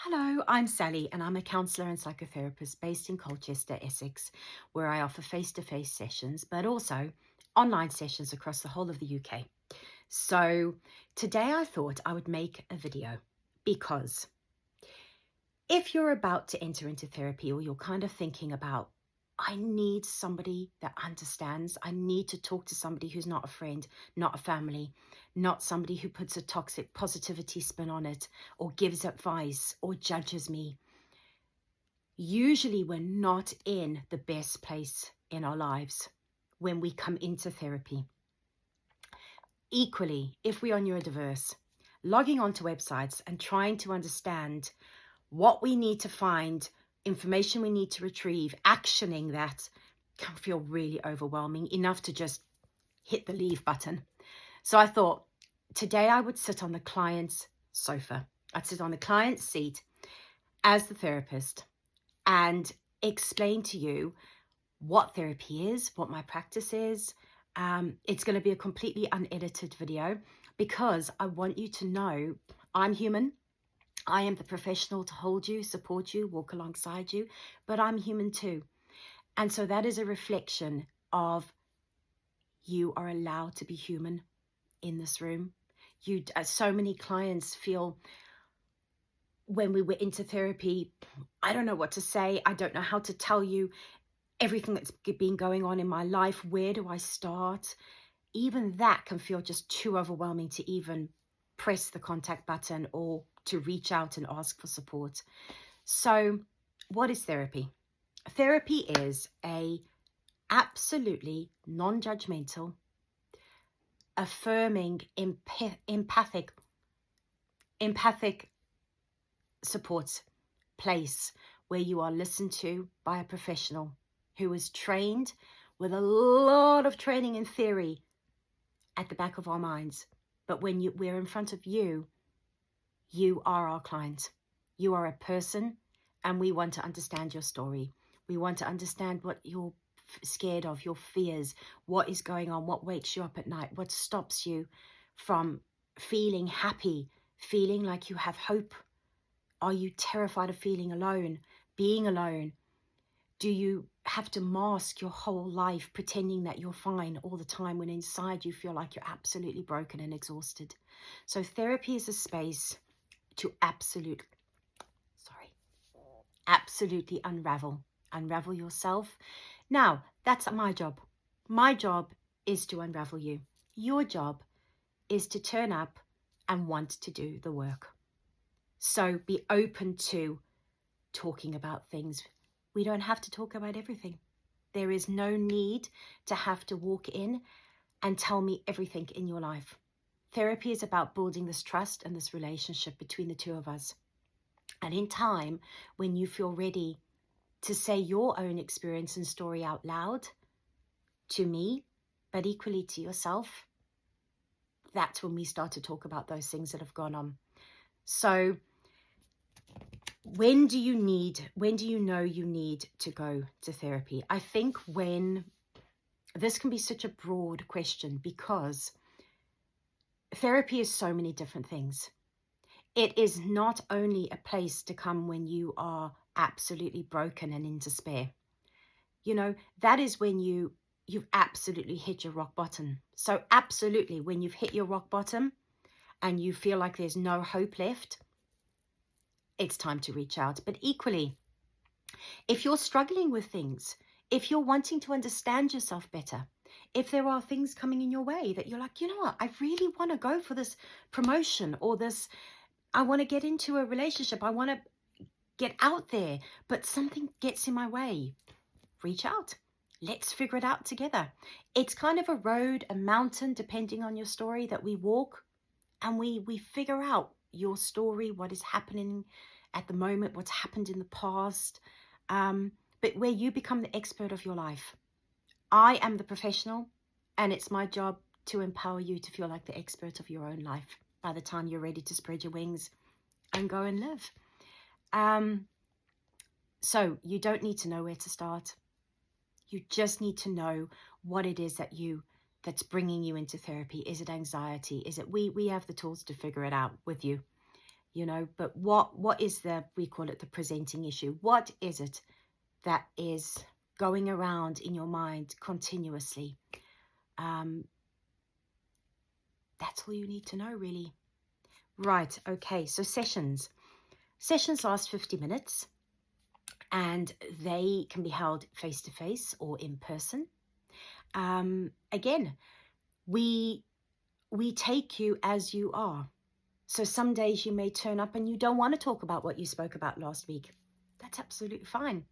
Hello, I'm Sally and I'm a counsellor and psychotherapist based in Colchester, Essex, where I offer face-to-face sessions, but also online sessions across the whole of the UK. So today I thought I would make a video because if you're about to enter into therapy or you're kind of thinking about, I need somebody that understands, I need to talk to somebody who's not a friend, not a family, not somebody who puts a toxic positivity spin on it or gives advice or judges me. Usually we're not in the best place in our lives when we come into therapy. Equally, if we are neurodiverse, logging onto websites and trying to understand what we need to find, information we need to retrieve, actioning that can feel really overwhelming, enough to just hit the leave button. So I thought today I would sit on the client's sofa. I'd sit on the client's seat as the therapist and explain to you what therapy is, what my practice is. It's going to be a completely unedited video because I want you to know I'm human. I am the professional to hold you, support you, walk alongside you, but I'm human too. And so that is a reflection of you are allowed to be human in this room. So many clients feel when we were into therapy, I don't know what to say. I don't know how to tell you everything that's been going on in my life. Where do I start? Even that can feel just too overwhelming to even press the contact button or to reach out and ask for support. So what is therapy? Therapy is a absolutely non-judgmental, affirming, empathic support place where you are listened to by a professional who is trained with a lot of training in theory at the back of our minds. But when we're in front of you, you are our client. You are a person, and we want to understand your story. We want to understand what you're scared of, your fears, what is going on, what wakes you up at night, what stops you from feeling happy, feeling like you have hope. Are you terrified of feeling alone, being alone? Do you have to mask your whole life pretending that you're fine all the time when inside you feel like you're absolutely broken and exhausted? So therapy is a space to absolutely unravel yourself. Now, that's my job. My job is to unravel you. Your job is to turn up and want to do the work. So be open to talking about things. We don't have to talk about everything. There is no need to have to walk in and tell me everything in your life. Therapy is about building this trust and this relationship between the two of us. And in time, when you feel ready to say your own experience and story out loud to me, but equally to yourself, that's when we start to talk about those things that have gone on. So when do you know you need to go to therapy? I think this can be such a broad question because therapy is so many different things. It is not only a place to come when you are absolutely broken and in despair. You know, that is when you've absolutely hit your rock bottom. So absolutely, when you've hit your rock bottom and you feel like there's no hope left, it's time to reach out. But equally, if you're struggling with things, if you're wanting to understand yourself better, if there are things coming in your way that you're like, you know what, I really want to go for this promotion or this, I want to get into a relationship, I want to get out there, but something gets in my way, reach out. Let's figure it out together. It's kind of a road, a mountain, depending on your story, that we walk and we figure out your story, what is happening at the moment, what's happened in the past, but where you become the expert of your life. I am the professional, and it's my job to empower you to feel like the expert of your own life by the time you're ready to spread your wings and go and live. So you don't need to know where to start. You just need to know what it is that's bringing you into therapy. Is it anxiety? Is it we have the tools to figure it out with you. but what is we call it the presenting issue. What is it that is going around in your mind continuously? That's all you need to know, really. Right, okay, so sessions. Sessions last 50 minutes, and they can be held face-to-face or in person. Again, we take you as you are. So some days you may turn up and you don't want to talk about what you spoke about last week. That's absolutely fine.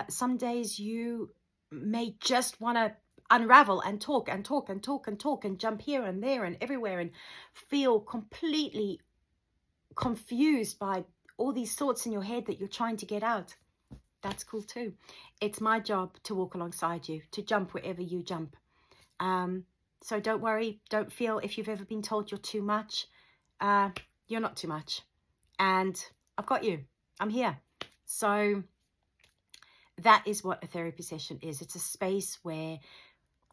Some days you may just want to unravel and talk and talk and talk and talk and jump here and there and everywhere and feel completely confused by all these thoughts in your head that you're trying to get out. That's cool too. It's my job to walk alongside you, to jump wherever you jump. So don't worry. Don't feel if you've ever been told you're too much. You're not too much. And I've got you. I'm here. So that is what a therapy session is. It's a space where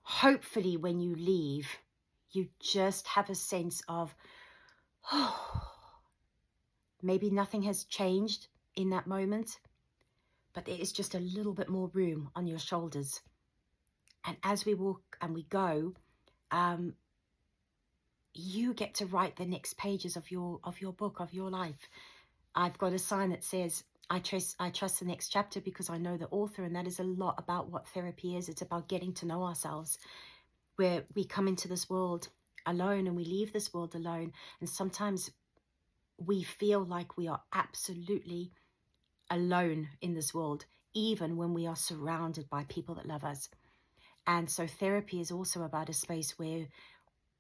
hopefully when you leave, you just have a sense of, maybe nothing has changed in that moment, but there is just a little bit more room on your shoulders. And as we walk and we go, you get to write the next pages of your book, of your life. I've got a sign that says, I trust the next chapter because I know the author, and that is a lot about what therapy is. It's about getting to know ourselves, where we come into this world alone and we leave this world alone. And sometimes we feel like we are absolutely alone in this world, even when we are surrounded by people that love us. And so therapy is also about a space where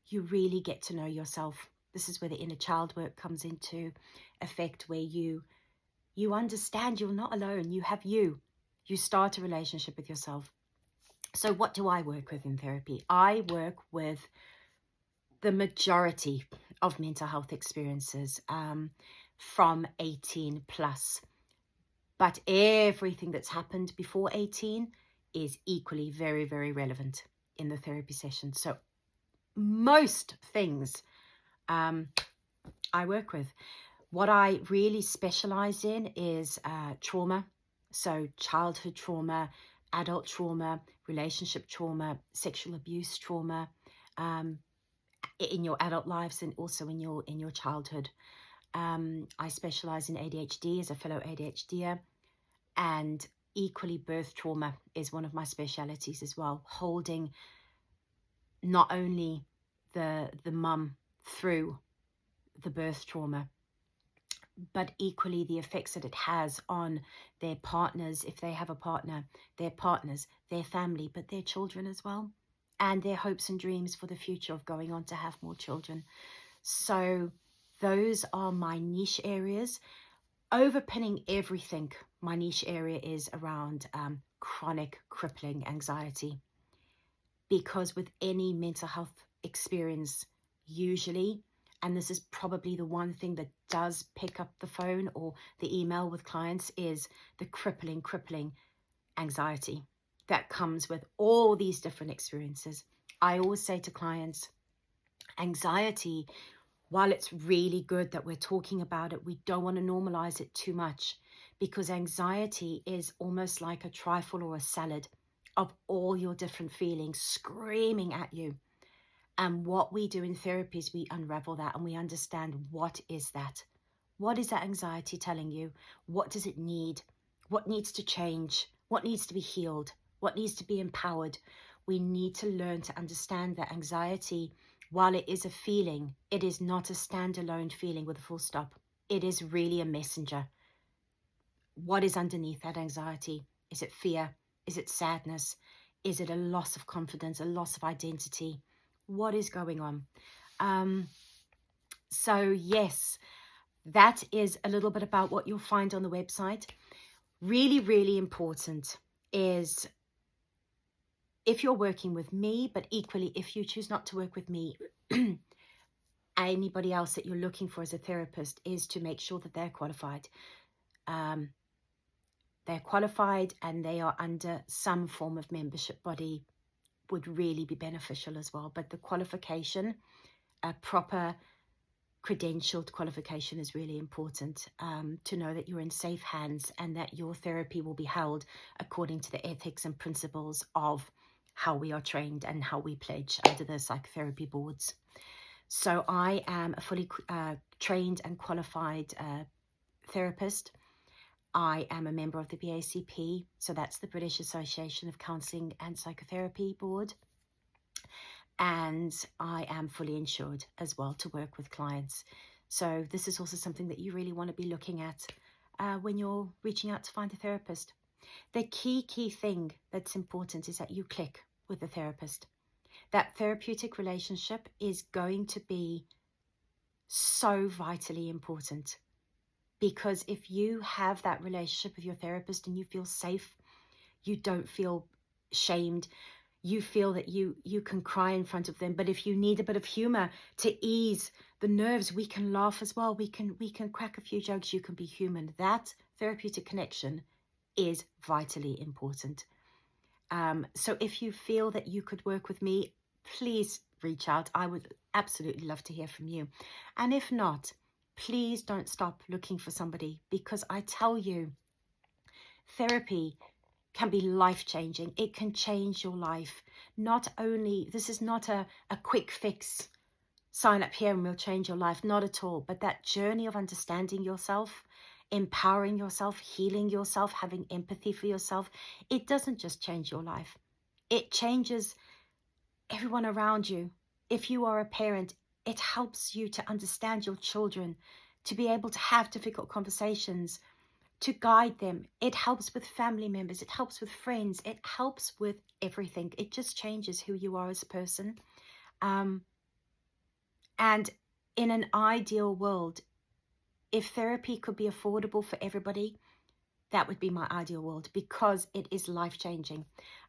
you really get to know yourself. This is where the inner child work comes into effect, where you understand you're not alone. You have you start a relationship with yourself. So what do I work with in therapy? I work with the majority of mental health experiences from 18 plus. But everything that's happened before 18 is equally very, very relevant in the therapy session. So most things I work with. What I really specialize in is trauma. So childhood trauma, adult trauma, relationship trauma, sexual abuse trauma, in your adult lives and also in your childhood. I specialize in ADHD as a fellow ADHDer, and equally birth trauma is one of my specialities as well, holding not only the mum through the birth trauma, but equally the effects that it has on their partners, if they have a partner, their partners, their family, but their children as well, and their hopes and dreams for the future of going on to have more children. So those are my niche areas. Overpinning everything, my niche area is around chronic crippling anxiety, because with any mental health experience, usually, and this is probably the one thing that does pick up the phone or the email with clients, is the crippling anxiety that comes with all these different experiences. I always say to clients, anxiety, while it's really good that we're talking about it, we don't want to normalize it too much, because anxiety is almost like a trifle or a salad of all your different feelings screaming at you. And what we do in therapy is we unravel that and we understand, what is that? What is that anxiety telling you? What does it need? What needs to change? What needs to be healed? What needs to be empowered? We need to learn to understand that anxiety, while it is a feeling, it is not a standalone feeling with a full stop. It is really a messenger. What is underneath that anxiety? Is it fear? Is it sadness? Is it a loss of confidence, a loss of identity? What is going on? So yes, that is a little bit about what you'll find on the website. Really, really important is, if you're working with me, but equally if you choose not to work with me, anybody else that you're looking for as a therapist, is to make sure that they're qualified. They're qualified and they are under some form of membership body would really be beneficial as well. But the qualification, a proper credentialed qualification is really important, to know that you're in safe hands and that your therapy will be held according to the ethics and principles of how we are trained and how we pledge under the psychotherapy boards. So I am a fully trained and qualified therapist. I am a member of the BACP, so that's the British Association of Counselling and Psychotherapy Board. And I am fully insured as well to work with clients. So this is also something that you really want to be looking at when you're reaching out to find a therapist. The key thing that's important is that you click with the therapist. That therapeutic relationship is going to be so vitally important, because if you have that relationship with your therapist and you feel safe, you don't feel shamed, you feel that you can cry in front of them. But if you need a bit of humor to ease the nerves, we can laugh as well. We can crack a few jokes. You can be human. That therapeutic connection is vitally important. So if you feel that you could work with me, please reach out. I would absolutely love to hear from you. And if not, please don't stop looking for somebody, because I tell you, therapy can be life-changing. It can change your life. Not only, this is not a quick fix, sign up here and we'll change your life. Not at all. But that journey of understanding yourself, empowering yourself, healing yourself, having empathy for yourself, it doesn't just change your life. It changes everyone around you. If you are a parent, it helps you to understand your children, to be able to have difficult conversations, to guide them. It helps with family members. It helps with friends. It helps with everything. It just changes who you are as a person. And in an ideal world, if therapy could be affordable for everybody, that would be my ideal world, because it is life-changing.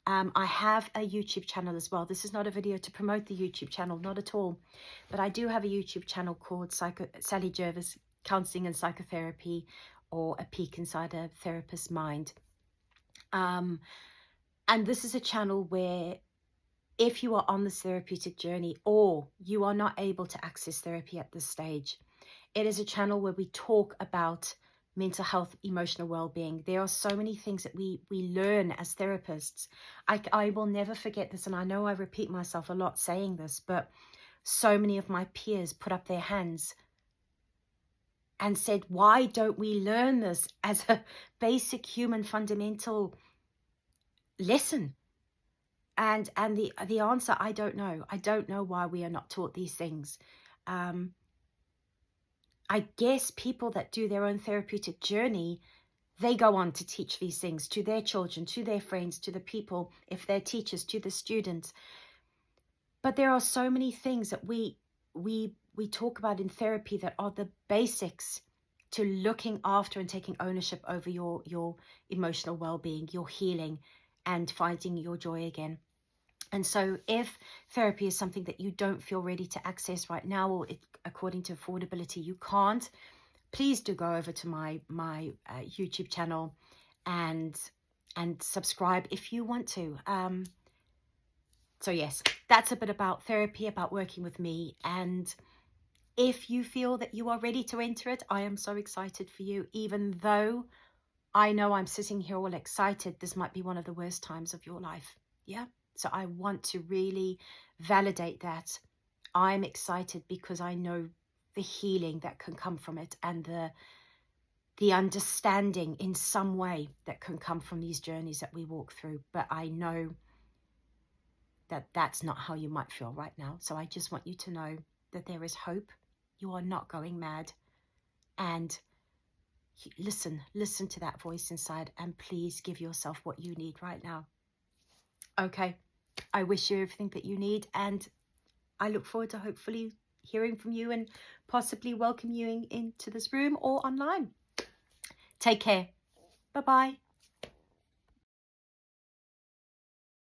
I have a YouTube channel as well. This is not a video to promote the YouTube channel, not at all. But I do have a YouTube channel called Sally Jervis, Counselling and Psychotherapy, or a peek inside a therapist's mind. And this is a channel where, if you are on this therapeutic journey or you are not able to access therapy at this stage, it is a channel where we talk about mental health, emotional well-being. There are so many things that we learn as therapists. I will never forget this, and I know I repeat myself a lot saying this, but so many of my peers put up their hands and said, why don't we learn this as a basic human fundamental lesson? And the answer, I don't know. I don't know why we are not taught these things. I guess people that do their own therapeutic journey, they go on to teach these things to their children, to their friends, to the people, if they're teachers, to the students. But there are so many things that we talk about in therapy that are the basics to looking after and taking ownership over your emotional well-being, your healing, and finding your joy again. And so if therapy is something that you don't feel ready to access right now, or according to affordability you can't, please do go over to my YouTube channel and subscribe if you want to. So yes, that's a bit about therapy, about working with me. And if you feel that you are ready to enter it, I am so excited for you. Even though I know I'm sitting here all excited, this might be one of the worst times of your life. Yeah. So I want to really validate that. I'm excited because I know the healing that can come from it, and the understanding in some way that can come from these journeys that we walk through. But I know that that's not how you might feel right now. So I just want you to know that there is hope. You are not going mad. And listen to that voice inside, and please give yourself what you need right now. Okay. I wish you everything that you need, and I look forward to hopefully hearing from you and possibly welcoming you into this room or online. Take care. Bye-bye.